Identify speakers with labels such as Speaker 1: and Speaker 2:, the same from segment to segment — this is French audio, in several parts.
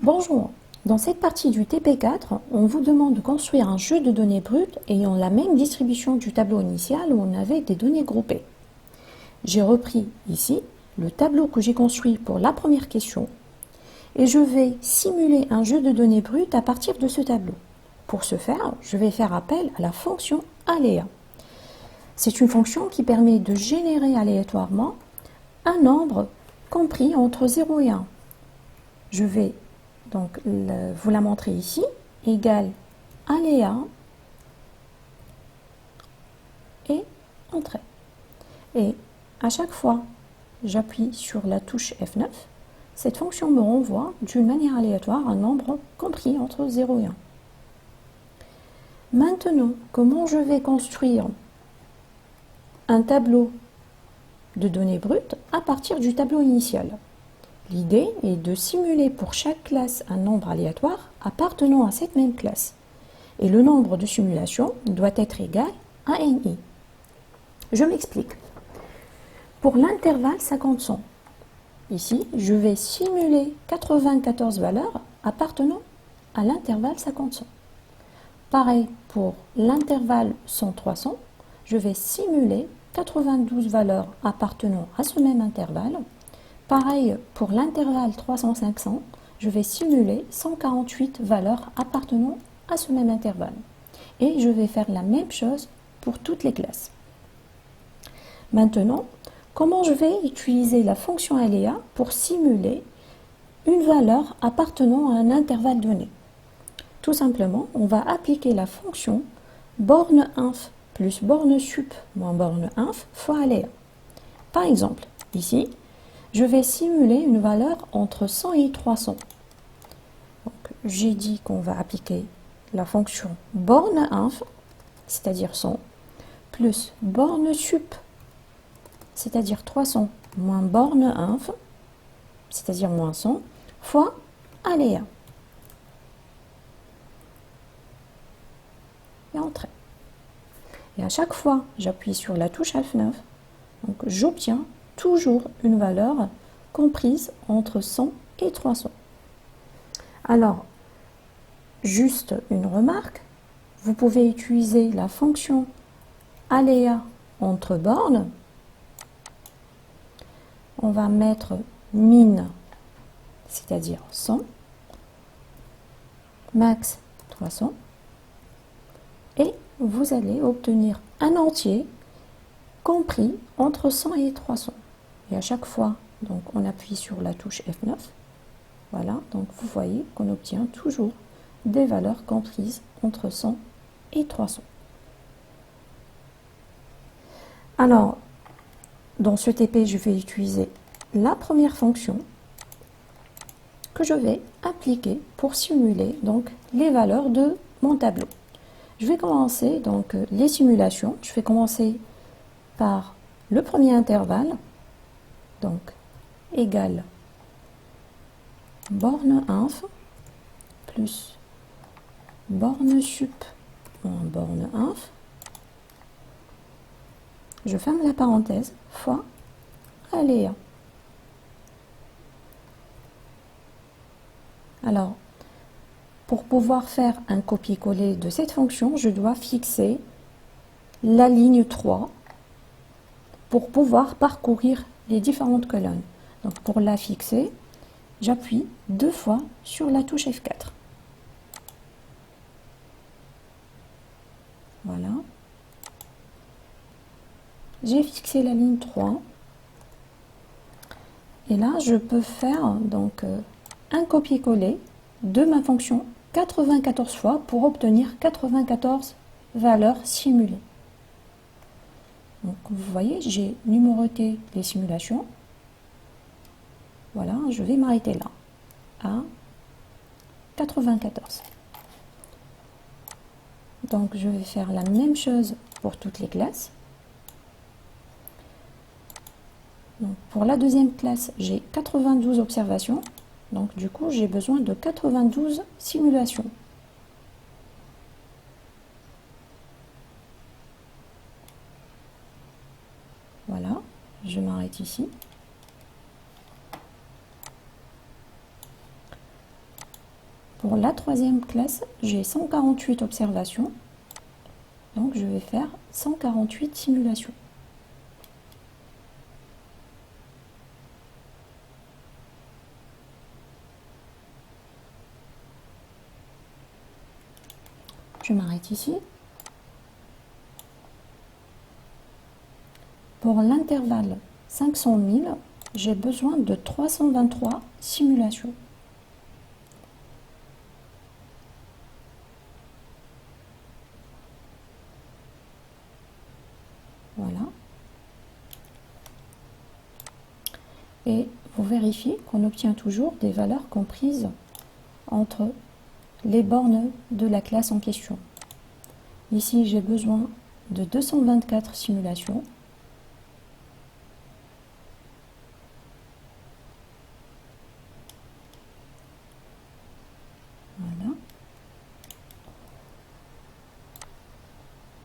Speaker 1: Bonjour, dans cette partie du TP4, on vous demande de construire un jeu de données brutes ayant la même distribution du tableau initial où on avait des données groupées. J'ai repris ici le tableau que j'ai construit pour la première question et je vais simuler un jeu de données brutes à partir de ce tableau. Pour ce faire, je vais faire appel à la fonction aléa. C'est une fonction qui permet de générer aléatoirement un nombre compris entre 0 et 1. Je vais donc vous la montrer ici, égale aléa et entrée. Et à chaque fois, j'appuie sur la touche F9, cette fonction me renvoie d'une manière aléatoire un nombre compris entre 0 et 1. Maintenant, comment je vais construire un tableau de données brutes à partir du tableau initial? L'idée est de simuler pour chaque classe un nombre aléatoire appartenant à cette même classe. Et le nombre de simulation doit être égal à NI. Je m'explique. Pour l'intervalle 50-100, ici, je vais simuler 94 valeurs appartenant à l'intervalle 50-100. Pareil pour l'intervalle 100-300, je vais simuler 92 valeurs appartenant à ce même intervalle. Pareil pour l'intervalle 300-500, je vais simuler 148 valeurs appartenant à ce même intervalle. Et je vais faire la même chose pour toutes les classes. Maintenant, comment je vais utiliser la fonction aléa pour simuler une valeur appartenant à un intervalle donné? Tout simplement, on va appliquer la fonction borne inf plus borne sup moins borne inf fois aléa. Par exemple, ici, je vais simuler une valeur entre 100 et 300. J'ai dit qu'on va appliquer la fonction borne inf, c'est-à-dire 100, plus borne sup, c'est-à-dire 300, moins borne inf, c'est-à-dire moins 100, fois aléa. Et entrée. Et à chaque fois, j'appuie sur la touche F9, donc j'obtiens toujours une valeur comprise entre 100 et 300. Alors, juste une remarque, vous pouvez utiliser la fonction aléa entre bornes. On va mettre min, c'est-à-dire 100, max 300, et vous allez obtenir un entier compris entre 100 et 300. Et à chaque fois, donc, on appuie sur la touche F9. Voilà, donc vous voyez qu'on obtient toujours des valeurs comprises entre 100 et 300. Alors, dans ce TP, je vais utiliser la première fonction que je vais appliquer pour simuler donc les valeurs de mon tableau. Je vais commencer donc les simulations. Je vais commencer par le premier intervalle, donc égal borne inf plus borne sup moins borne inf. Je ferme la parenthèse fois aléa. Alors, pour pouvoir faire un copier-coller de cette fonction, je dois fixer la ligne 3 pour pouvoir parcourir les différentes colonnes. Donc, pour la fixer, j'appuie 2 fois sur la touche F4. Voilà. J'ai fixé la ligne 3. Et là, je peux faire donc un copier-coller de ma fonction 94 fois pour obtenir 94 valeurs simulées. Donc, vous voyez, j'ai numéroté les simulations. Voilà, je vais m'arrêter là, à 94. Donc, je vais faire la même chose pour toutes les classes. Donc, pour la deuxième classe, j'ai 92 observations. Donc, du coup, j'ai besoin de 92 simulations. Voilà, je m'arrête ici. Pour la troisième classe, j'ai 148 observations. Donc je vais faire 148 simulations. Je m'arrête ici. Pour l'intervalle 500 000, j'ai besoin de 323 simulations. Voilà. Et vous vérifiez qu'on obtient toujours des valeurs comprises entre les bornes de la classe en question. Ici, j'ai besoin de 224 simulations. Voilà.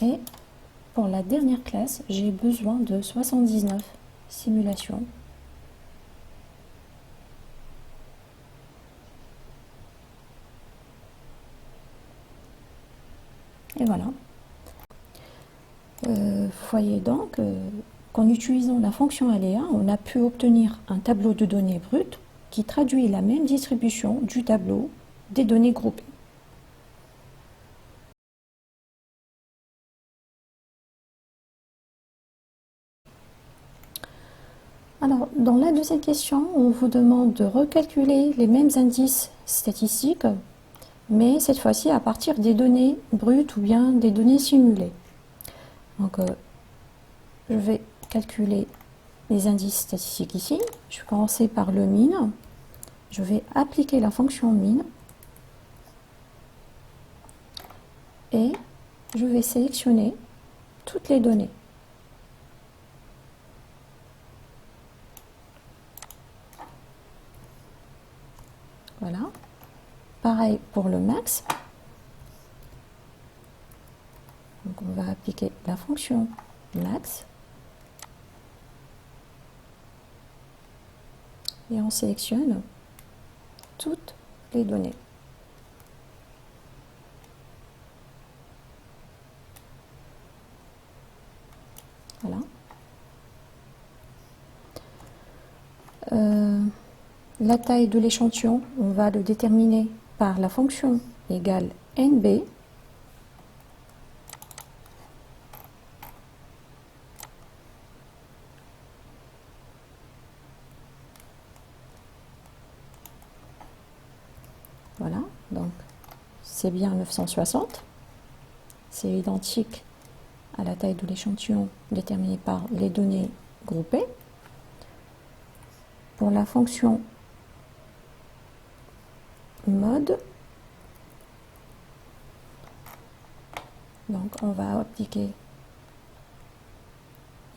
Speaker 1: Et pour la dernière classe, j'ai besoin de 79 simulations. Et voilà. Voyez donc qu'en utilisant la fonction aléa, on a pu obtenir un tableau de données brut qui traduit la même distribution du tableau des données groupées. Alors, dans la deuxième question, on vous demande de recalculer les mêmes indices statistiques, mais cette fois-ci à partir des données brutes ou bien des données simulées. Donc, je vais calculer les indices statistiques ici. Je vais commencer par le min. Je vais appliquer la fonction min et je vais sélectionner toutes les données. Voilà. Pareil pour le max. Donc on va appliquer la fonction max. Et on sélectionne toutes les données. Voilà. La taille de l'échantillon, on va le déterminer par la fonction égale NB. Voilà, donc c'est bien 960. C'est identique à la taille de l'échantillon déterminée par les données groupées. Pour la fonction mode, donc on va appliquer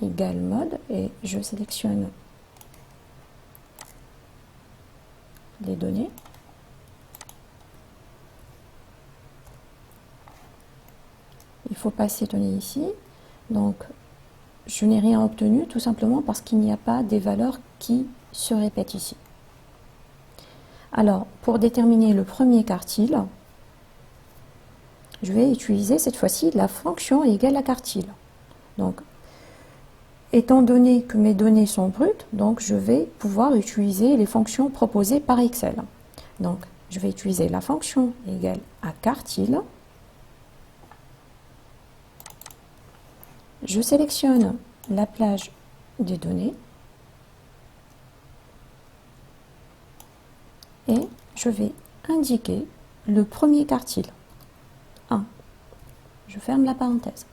Speaker 1: égal mode et je sélectionne les données. Il ne faut pas s'étonner ici. Donc, je n'ai rien obtenu tout simplement parce qu'il n'y a pas des valeurs qui se répètent ici. Alors, pour déterminer le premier quartile, je vais utiliser cette fois-ci la fonction égale à quartile. Donc, étant donné que mes données sont brutes, donc je vais pouvoir utiliser les fonctions proposées par Excel. Donc, je vais utiliser la fonction égale à quartile. Je sélectionne la plage des données et je vais indiquer le premier quartile. 1. Je ferme la parenthèse.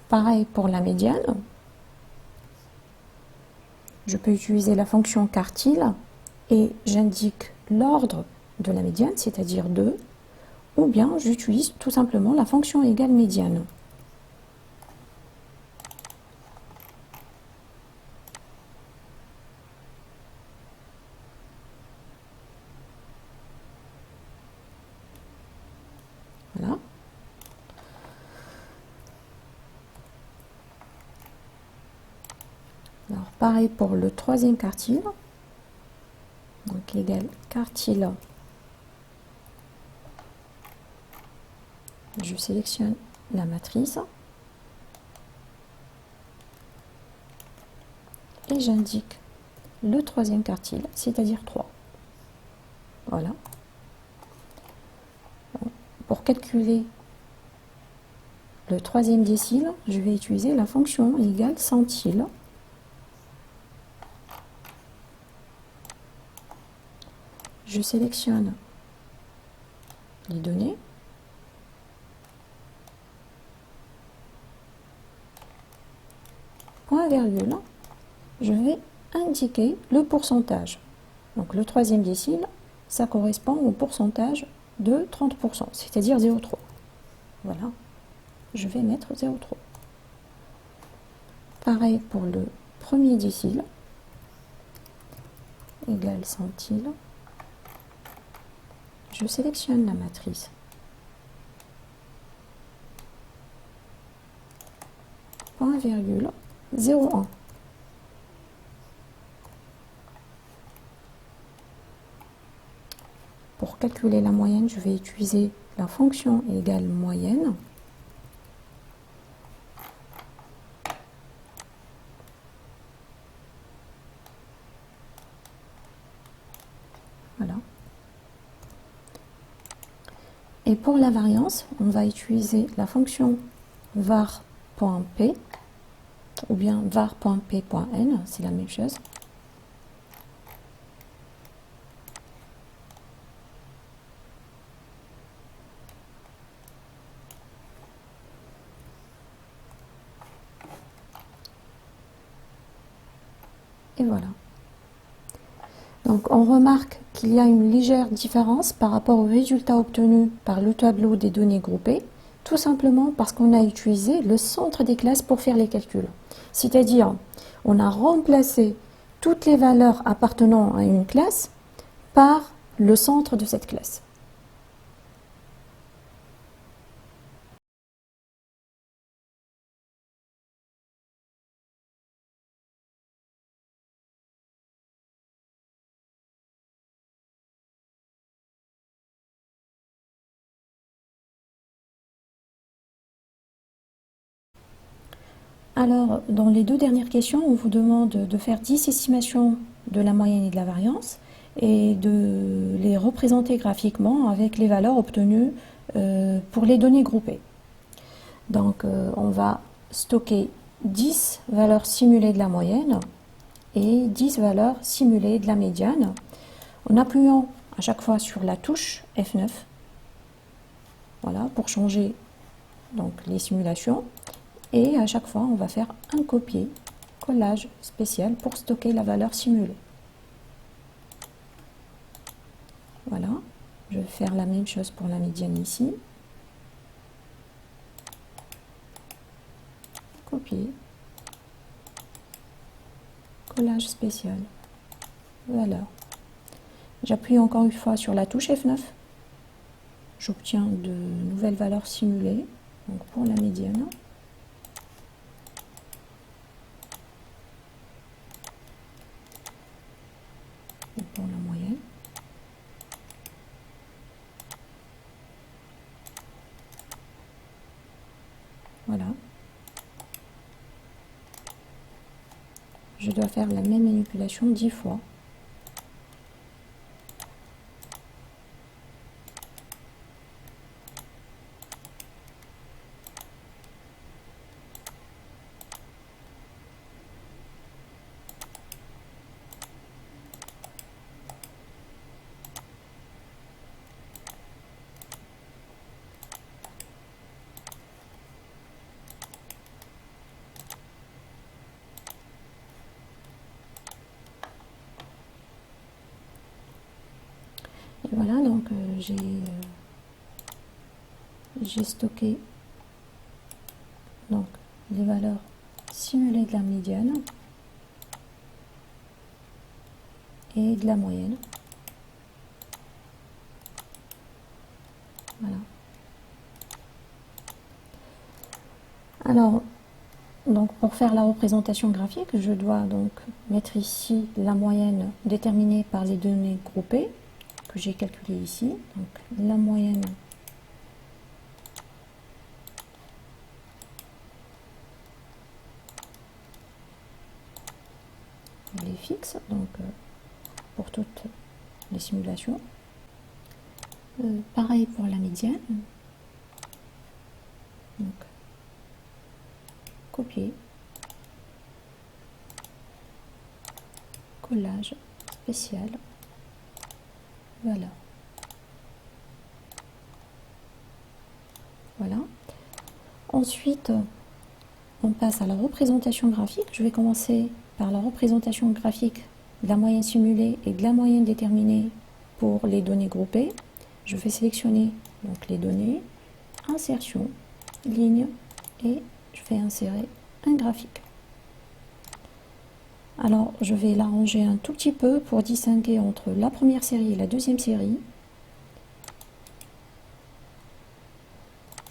Speaker 1: Pareil pour la médiane. Je peux utiliser la fonction quartile et j'indique l'ordre de la médiane, c'est-à-dire 2, ou bien j'utilise tout simplement la fonction égale médiane. Voilà. Alors, pareil pour le troisième quartile. Donc, égal quartile Je sélectionne la matrice et j'indique le troisième quartile, c'est-à-dire 3. Voilà. Pour calculer le troisième décile, je vais utiliser la fonction égale centile. Je sélectionne les données. Point virgule, je vais indiquer le pourcentage. Donc le troisième décile, ça correspond au pourcentage de 30%, c'est-à-dire 0,3. Voilà, je vais mettre 0,3. Pareil pour le premier décile, égal centile. Je sélectionne la matrice. Point virgule, 0,1. Pour calculer la moyenne, je vais utiliser la fonction égale moyenne. Voilà. Et pour la variance, on va utiliser la fonction var.p ou bien var.p.n, c'est la même chose. Et voilà. Donc on remarque qu'il y a une légère différence par rapport aux résultats obtenus par le tableau des données groupées, tout simplement parce qu'on a utilisé le centre des classes pour faire les calculs. C'est-à-dire, on a remplacé toutes les valeurs appartenant à une classe par le centre de cette classe. Alors, dans les deux dernières questions, on vous demande de faire 10 estimations de la moyenne et de la variance et de les représenter graphiquement avec les valeurs obtenues pour les données groupées. Donc, on va stocker 10 valeurs simulées de la moyenne et 10 valeurs simulées de la médiane en appuyant à chaque fois sur la touche F9. Voilà, pour changer donc, les simulations. Et à chaque fois, on va faire un copier-collage spécial pour stocker la valeur simulée. Voilà, je vais faire la même chose pour la médiane ici. Copier, collage spécial, valeur. J'appuie encore une fois sur la touche F9. J'obtiens de nouvelles valeurs simulées, donc pour la médiane. Et pour la moyenne. Voilà. Je dois faire la même manipulation 10 fois. Et voilà, donc j'ai stocké donc, les valeurs simulées de la médiane et de la moyenne. Voilà. Alors, donc pour faire la représentation graphique, je dois donc mettre ici la moyenne déterminée par les données groupées que j'ai calculées ici. Donc la moyenne il est fixe, donc pour toutes les simulations. Pareil pour la médiane. Donc, copier, collage spécial, voilà. Voilà. Ensuite, on passe à la représentation graphique. Je vais commencer par la représentation graphique de la moyenne simulée et de la moyenne déterminée pour les données groupées. Je vais sélectionner donc les données, insertion, ligne, et je vais insérer un graphique. Alors, je vais l'arranger un tout petit peu pour distinguer entre la première série et la deuxième série.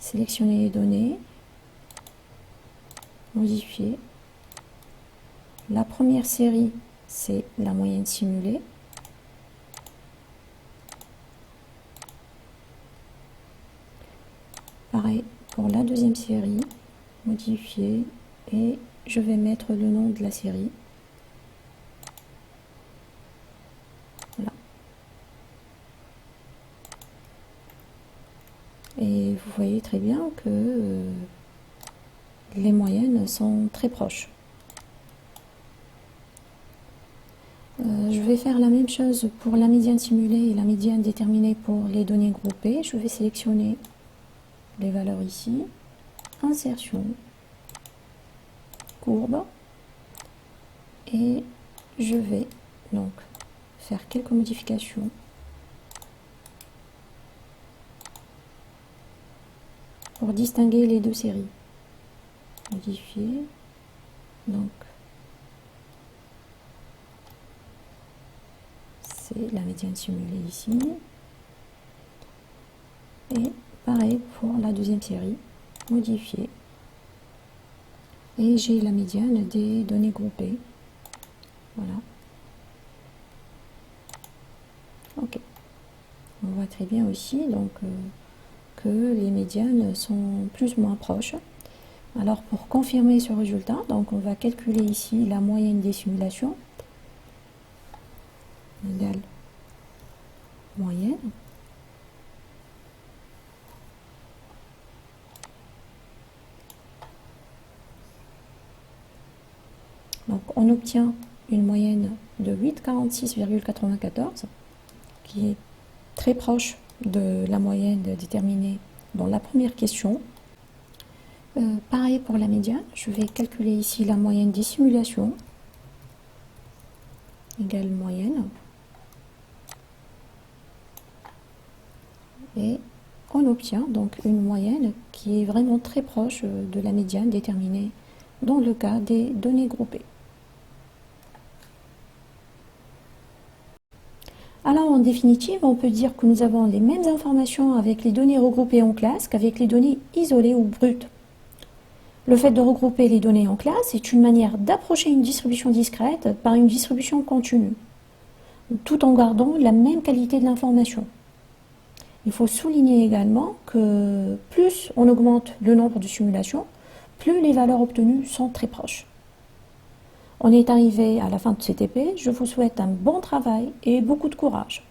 Speaker 1: Sélectionner les données, modifier. La première série, c'est la moyenne simulée. Pareil pour la deuxième série, modifier, et je vais mettre le nom de la série. Voilà. Et vous voyez très bien que les moyennes sont très proches. Je vais faire la même chose pour la médiane simulée et la médiane déterminée pour les données groupées. Je vais sélectionner les valeurs ici, insertion, courbe, et je vais donc faire quelques modifications pour distinguer les deux séries. Modifier, donc c'est la médiane simulée ici, et pareil pour la deuxième série, modifier, et j'ai la médiane des données groupées. Voilà. Ok. On voit très bien aussi donc que les médianes sont plus ou moins proches. Alors pour confirmer ce résultat, donc on va calculer ici la moyenne des simulations égale moyenne. Donc on obtient une moyenne de 8,46,94 qui est très proche de la moyenne déterminée dans la première question. Pareil pour la médiane, je vais calculer ici la moyenne des simulations égale moyenne, et on obtient donc une moyenne qui est vraiment très proche de la médiane déterminée dans le cas des données groupées. Alors en définitive, on peut dire que nous avons les mêmes informations avec les données regroupées en classe qu'avec les données isolées ou brutes. Le fait de regrouper les données en classe est une manière d'approcher une distribution discrète par une distribution continue, tout en gardant la même qualité de l'information. Il faut souligner également que plus on augmente le nombre de simulations, plus les valeurs obtenues sont très proches. On est arrivé à la fin de cet EP, je vous souhaite un bon travail et beaucoup de courage.